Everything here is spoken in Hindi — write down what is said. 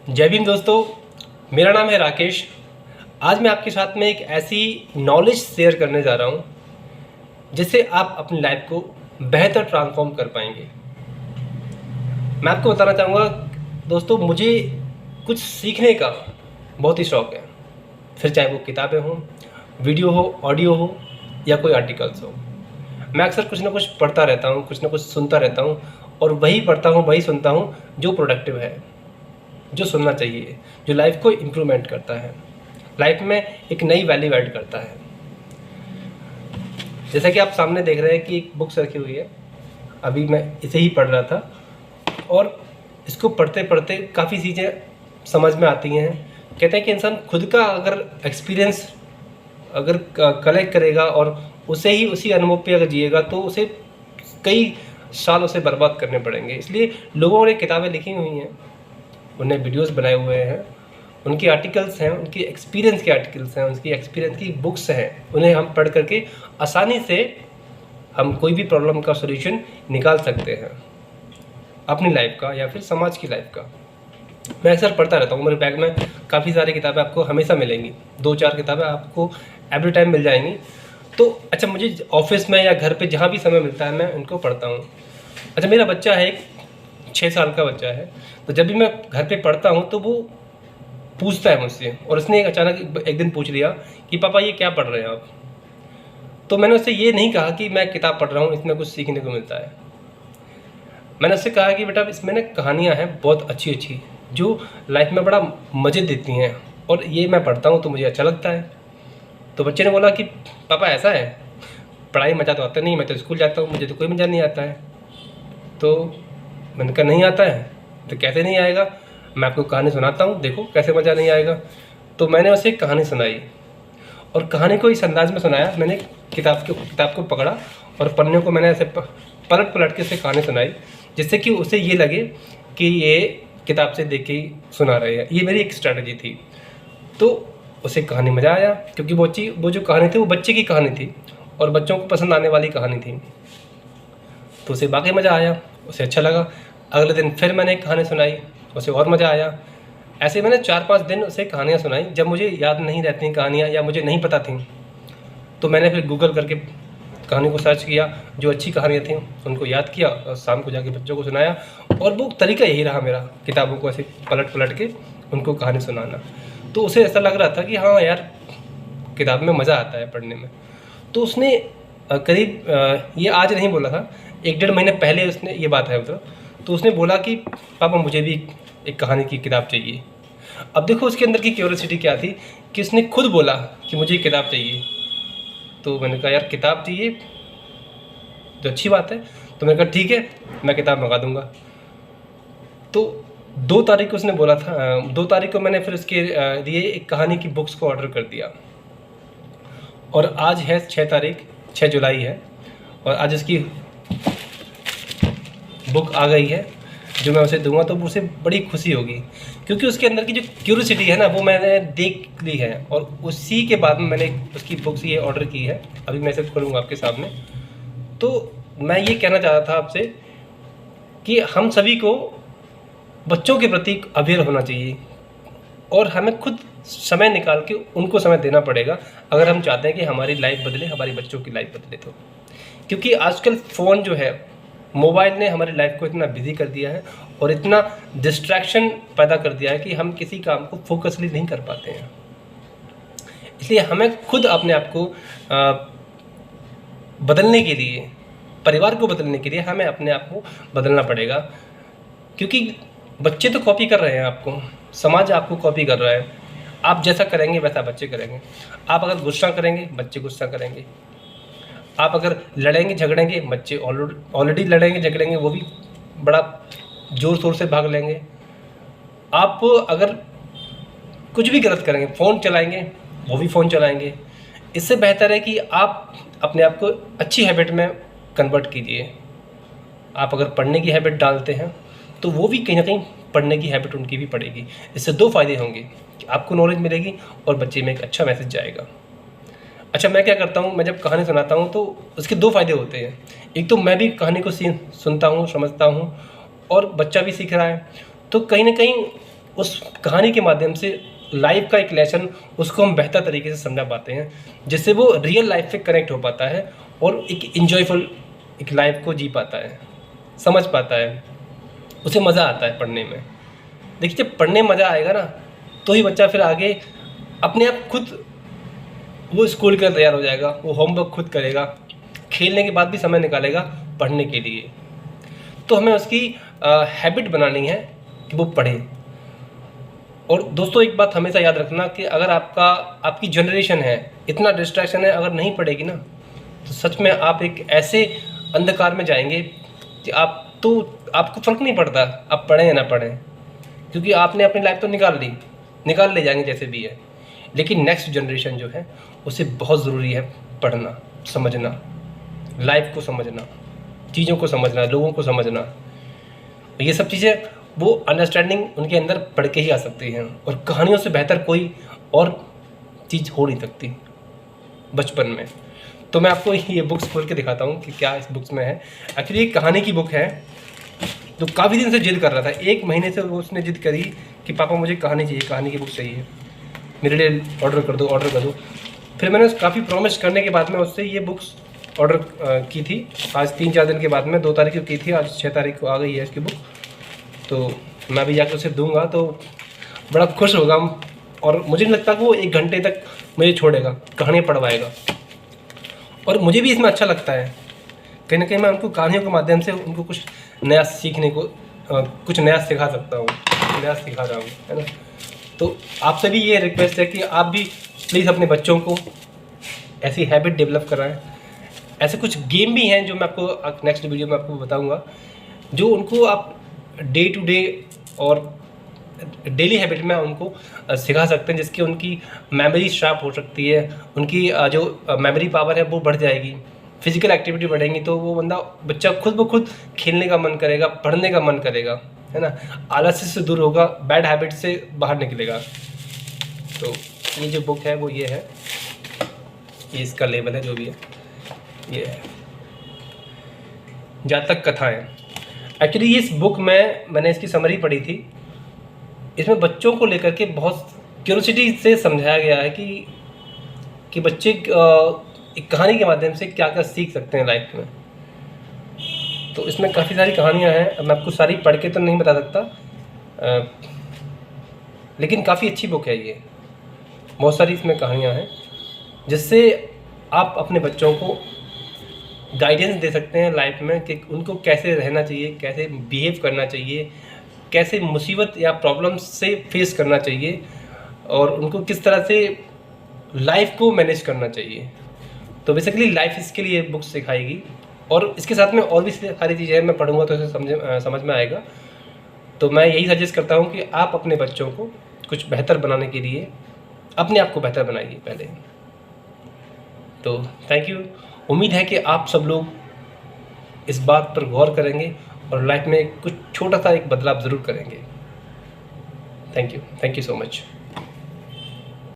जय भीम दोस्तों, मेरा नाम है राकेश। आज मैं आपके साथ में एक ऐसी नॉलेज शेयर करने जा रहा हूँ जिससे आप अपनी लाइफ को बेहतर ट्रांसफॉर्म कर पाएंगे। मैं आपको बताना चाहूँगा दोस्तों, मुझे कुछ सीखने का बहुत ही शौक़ है, फिर चाहे वो किताबें हों, वीडियो हो, ऑडियो हो या कोई आर्टिकल्स हो। मैं अक्सर कुछ ना कुछ पढ़ता रहता हूँ, कुछ ना कुछ सुनता रहता हूँ और वही पढ़ता हूँ, वही सुनता हूँ जो प्रोडक्टिव है, जो सुनना चाहिए, जो लाइफ को इम्प्रूवमेंट करता है, लाइफ में एक नई वैल्यू ऐड करता है। जैसा कि आप सामने देख रहे हैं कि एक बुक्स रखी हुई है, अभी मैं इसे ही पढ़ रहा था और इसको पढ़ते पढ़ते काफ़ी चीज़ें समझ में आती हैं। कहते हैं कि इंसान खुद का अगर एक्सपीरियंस अगर कलेक्ट करेगा और उसे ही उसी अनुभव पे अगर जिएगा तो उसे कई साल उसे बर्बाद करने पड़ेंगे। इसलिए लोगों ने किताबें लिखी हुई हैं, उन्हें वीडियोस बनाए हुए हैं, उनकी आर्टिकल्स हैं, उनकी एक्सपीरियंस के आर्टिकल्स हैं, उनकी एक्सपीरियंस की बुक्स हैं। उन्हें हम पढ़ करके आसानी से हम कोई भी प्रॉब्लम का सॉल्यूशन निकाल सकते हैं, अपनी लाइफ का या फिर समाज की लाइफ का। मैं अक्सर पढ़ता रहता हूँ, मेरे बैग में काफ़ी सारी किताबें आपको हमेशा मिलेंगी, 2-4 किताबें आपको एवरी टाइम मिल जाएंगी। तो अच्छा, मुझे ऑफिस में या घर पे जहाँ भी समय मिलता है मैं उनको पढ़ता हूँ। अच्छा, मेरा बच्चा है, एक 6 साल का बच्चा है, तो जब भी मैं घर पे पढ़ता हूँ तो वो पूछता है मुझसे, और उसने अचानक एक दिन पूछ लिया कि पापा ये क्या पढ़ रहे हैं आप। तो मैंने उससे ये नहीं कहा कि मैं किताब पढ़ रहा हूँ, इसमें कुछ सीखने को मिलता है। मैंने उससे कहा कि बेटा इसमें ना कहानियाँ हैं बहुत अच्छी अच्छी जो लाइफ में बड़ा मज़े देती हैं, और ये मैं पढ़ता हूँ तो मुझे अच्छा लगता है। तो बच्चे ने बोला कि पापा ऐसा है, पढ़ाई मज़ा तो आता नहीं, मैं तो स्कूल जाता हूँ, मुझे तो कोई मज़ा नहीं आता है। तो मैंने कहा नहीं आता है तो कैसे नहीं आएगा, मैं आपको कहानी सुनाता हूँ, देखो कैसे मज़ा नहीं आएगा। तो मैंने उसे एक कहानी सुनाई, और कहानी को इस अंदाज में सुनाया, मैंने किताब को पकड़ा और पन्ने को मैंने ऐसे पलट पलट के उसे कहानी सुनाई, जिससे कि उसे ये लगे कि ये किताब से देख के ही सुना रहे हैं। ये मेरी एक स्ट्रैटेजी थी। तो उसे कहानी मज़ा आया, क्योंकि वो जो कहानी थी वो बच्चे की कहानी थी और बच्चों को पसंद आने वाली कहानी थी, तो उसे वाकई मज़ा आया, उसे अच्छा लगा। अगले दिन फिर मैंने एक कहानी सुनाई, उसे और मज़ा आया। ऐसे मैंने 4-5 दिन उसे कहानियाँ सुनाई। जब मुझे याद नहीं रहती कहानियाँ या मुझे नहीं पता थी, तो मैंने फिर गूगल करके कहानी को सर्च किया, जो अच्छी कहानियाँ थीं उनको याद किया और शाम को जाके बच्चों को सुनाया। और वो तरीका यही रहा मेरा, किताबों को ऐसे पलट पलट के उनको कहानी सुनाना। तो उसे ऐसा लग रहा था कि हाँ यार, किताब में मज़ा आता है पढ़ने में। तो उसने करीब ये आज नहीं बोला था, 1-1.5 महीने पहले उसने ये बात है उधर, तो उसने बोला कि पापा मुझे भी एक कहानी की किताब चाहिए। अब देखो उसके अंदर की क्यूरियोसिटी क्या थी कि उसने खुद बोला कि मुझे एक किताब चाहिए। तो मैंने कहा यार किताब चाहिए तो अच्छी बात है। तो मैंने कहा ठीक है, मैं किताब मंगा दूँगा। तो 2 तारीख को उसने बोला था, 2 तारीख को मैंने फिर उसके लिए एक कहानी की बुक्स को ऑर्डर कर दिया, और आज है 6 तारीख, 6 जुलाई है, और आज उसकी बुक आ गई है जो मैं उसे दूंगा। तो उसे बड़ी खुशी होगी, क्योंकि उसके अंदर की जो क्यूरियोसिटी है ना वो मैंने देख ली है, और उसी के बाद में मैंने उसकी बुक्स ये ऑर्डर की है। अभी मैं इसे खोलूँगा आपके सामने। तो मैं ये कहना चाह रहा था आपसे कि हम सभी को बच्चों के प्रति अवेयर होना चाहिए, और हमें खुद समय निकाल के उनको समय देना पड़ेगा अगर हम चाहते हैं कि हमारी लाइफ बदले, हमारी बच्चों की लाइफ बदले। तो क्योंकि आजकल फ़ोन जो है, मोबाइल ने हमारी लाइफ को इतना बिजी कर दिया है और इतना डिस्ट्रैक्शन पैदा कर दिया है कि हम किसी काम को फोकसली नहीं कर पाते हैं। इसलिए हमें खुद अपने आप को बदलने के लिए, परिवार को बदलने के लिए हमें अपने आप को बदलना पड़ेगा, क्योंकि बच्चे तो कॉपी कर रहे हैं आपको, समाज आपको कॉपी कर रहा है। आप जैसा करेंगे वैसा बच्चे करेंगे। आप अगर गुस्सा करेंगे, बच्चे गुस्सा करेंगे। आप अगर लड़ेंगे झगड़ेंगे, बच्चे ऑलरेडी लड़ेंगे झगड़ेंगे, वो भी बड़ा ज़ोर शोर से भाग लेंगे। आप अगर कुछ भी गलत करेंगे, फ़ोन चलाएंगे, वो भी फ़ोन चलाएंगे। इससे बेहतर है कि आप अपने आप को अच्छी हैबिट में कन्वर्ट कीजिए। आप अगर पढ़ने की हैबिट डालते हैं तो वो भी कहीं ना कहीं पढ़ने की हैबिट उनकी भी पड़ेगी। इससे 2 फ़ायदे होंगे कि आपको नॉलेज मिलेगी और बच्चे में एक अच्छा मैसेज जाएगा। अच्छा, मैं क्या करता हूँ, मैं जब कहानी सुनाता हूँ तो उसके 2 फ़ायदे होते हैं। एक तो मैं भी कहानी को सुनता हूँ, समझता हूँ, और बच्चा भी सीख रहा है। तो कहीं ना कहीं उस कहानी के माध्यम से लाइफ का एक लेसन उसको हम बेहतर तरीके से समझा पाते हैं, जिससे वो रियल लाइफ से कनेक्ट हो पाता है और एक इंजॉयफुल एक लाइफ को जी पाता है, समझ पाता है, उसे मज़ा आता है पढ़ने में। देखिए, जब पढ़ने मज़ा आएगा ना, तो ही बच्चा फिर आगे अपने आप खुद वो स्कूल के लिए तैयार हो जाएगा, वो होमवर्क खुद करेगा, खेलने के बाद भी समय निकालेगा पढ़ने के लिए। तो हमें उसकी हैबिट बनानी है कि वो पढ़े। और दोस्तों, एक बात हमेशा याद रखना कि अगर आपकी जनरेशन है, इतना डिस्ट्रैक्शन है, अगर नहीं पढ़ेगी ना, तो सच में आप एक ऐसे अंधकार में जाएंगे कि आपको फ़र्क नहीं पड़ता आप पढ़ें या ना पढ़ें, क्योंकि आपने अपनी लाइफ तो निकाल ले जाएंगे जैसे भी है। लेकिन नेक्स्ट जनरेशन जो है, उसे बहुत ज़रूरी है पढ़ना, समझना, लाइफ को समझना, चीज़ों को समझना, लोगों को समझना। ये सब चीज़ें वो अंडरस्टैंडिंग उनके अंदर पढ़ के ही आ सकती हैं, और कहानियों से बेहतर कोई और चीज़ हो नहीं सकती बचपन में। तो मैं आपको ये बुक्स खोल के दिखाता हूँ कि क्या इस बुक्स में है। एक्चुअली एक कहानी की बुक है, जो काफ़ी दिन से जिद कर रहा था। 1 महीने से उसने जिद करी कि पापा मुझे कहानी चाहिए, कहानी की बुक चाहिए, मेरे लिए ऑर्डर कर दो। फिर मैंने काफ़ी प्रॉमिस करने के बाद में उससे ये बुक्स ऑर्डर की थी। आज 3-4 दिन के बाद में 2 तारीख को की थी, आज 6 तारीख को आ गई है इसकी बुक। तो मैं भी जाकर उसे दूंगा तो बड़ा खुश होगा, और मुझे नहीं लगता कि वो 1 घंटे तक मुझे छोड़ेगा, कहानियाँ पढ़वाएगा। और मुझे भी इसमें अच्छा लगता है, कहीं ना कहीं मैं उनको कहानियों के माध्यम से उनको कुछ नया सीखने को कुछ नया सिखा सकता हूँ, नया सिखा रहा हूँ, है ना। तो आपसे भी ये रिक्वेस्ट है कि आप भी प्लीज़ अपने बच्चों को ऐसी हैबिट डेवलप कराएं। ऐसे कुछ गेम भी हैं जो मैं आपको नेक्स्ट वीडियो में आपको बताऊंगा, जो उनको आप डे टू डे और डेली हैबिट में उनको सिखा सकते हैं, जिसकी उनकी मेमोरी शार्प हो सकती है, उनकी जो मेमोरी पावर है वो बढ़ जाएगी, फिजिकल एक्टिविटी बढ़ेंगी, तो वो बच्चा खुद ब खुद खेलने का मन करेगा, पढ़ने का मन करेगा, है ना, आलस्य से दूर होगा, बैड हैबिट से बाहर निकलेगा। तो ये जो बुक है वो ये है, ये इसका लेबल है जो भी है, ये है जातक कथाएं। एक्चुअली इस बुक में मैंने इसकी समरी पढ़ी थी। इसमें बच्चों को लेकर के बहुत क्यूरियोसिटी से समझाया गया है कि बच्चे एक कहानी के माध्यम से क्या क्या सीख सकते हैं लाइफ में। तो इसमें काफ़ी सारी कहानियां हैं, अब मैं आपको सारी पढ़ के तो नहीं बता सकता, लेकिन काफ़ी अच्छी बुक है ये। बहुत सारी इसमें कहानियां हैं जिससे आप अपने बच्चों को गाइडेंस दे सकते हैं लाइफ में कि उनको कैसे रहना चाहिए, कैसे बिहेव करना चाहिए, कैसे मुसीबत या प्रॉब्लम्स से फेस करना चाहिए, और उनको किस तरह से लाइफ को मैनेज करना चाहिए। तो बेसिकली लाइफ इसके लिए बुक सिखाएगी, और इसके साथ में और भी सारी चीज़ें मैं पढ़ूंगा तो इसे समझ में आएगा। तो मैं यही सजेस्ट करता हूँ कि आप अपने बच्चों को कुछ बेहतर बनाने के लिए अपने आप को बेहतर बनाइए पहले। तो थैंक यू। उम्मीद है कि आप सब लोग इस बात पर गौर करेंगे और लाइफ में कुछ छोटा सा एक बदलाव ज़रूर करेंगे। Thank you so much.